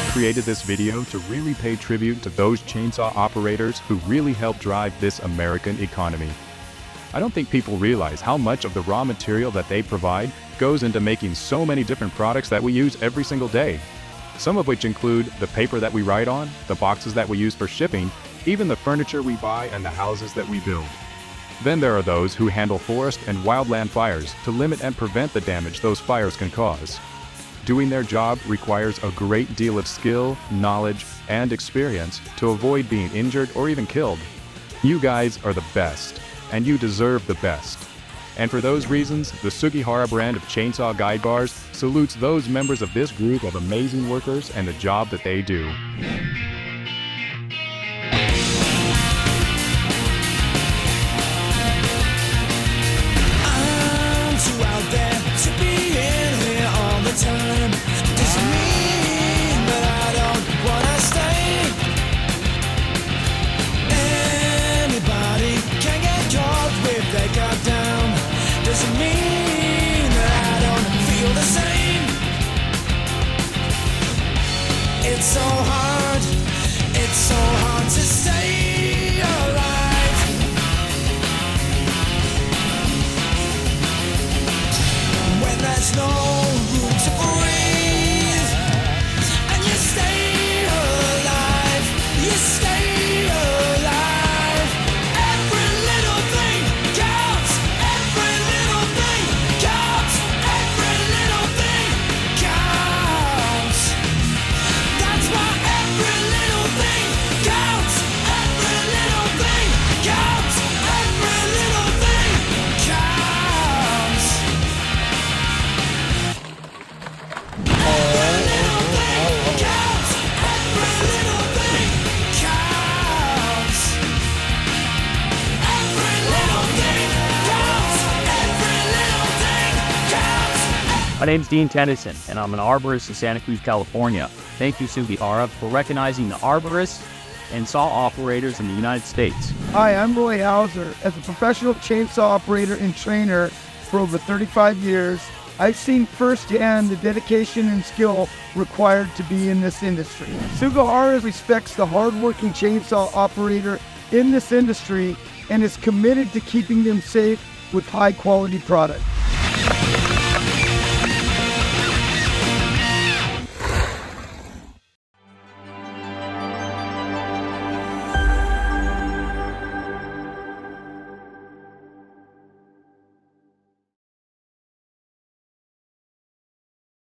created this video to really pay tribute to those chainsaw operators who really help drive this American economy. I don't think people realize how much of the raw material that they provide goes into making so many different products that we use every single day. Some of which include the paper that we write on, the boxes that we use for shipping, even the furniture we buy and the houses that we build. Then there are those who handle forest and wildland fires to limit and prevent the damage those fires can cause. Doing their job requires a great deal of skill, knowledge, and experience to avoid being injured or even killed. You guys are the best, and you deserve the best. And for those reasons, the Sugihara brand of chainsaw guide bars salutes those members of this group of amazing workers and the job that they do. I'm too out there to be in here all the time. Doesn't mean that I don't wanna stay. Anybody can get caught with their guard down. Doesn't mean that I don't feel the same. It's so hard to stay alive. When there's no room to breathe, and you stay alive, you stay alive. Every little thing counts, every little thing counts, every little thing counts. That's why every little thing counts, every little thing counts, every little thing counts. Every little thing counts, every little thing counts. Every little thing counts, every little thing counts. My name's Dean Tennyson, and I'm an arborist in Santa Cruz, California. Thank you, Sugihara, for recognizing the arborists and saw operators in the United States. Hi, I'm Roy Hauser. As a professional chainsaw operator and trainer for over 35 years, I've seen firsthand the dedication and skill required to be in this industry. Sugihara respects the hardworking chainsaw operator in this industry and is committed to keeping them safe with high-quality product.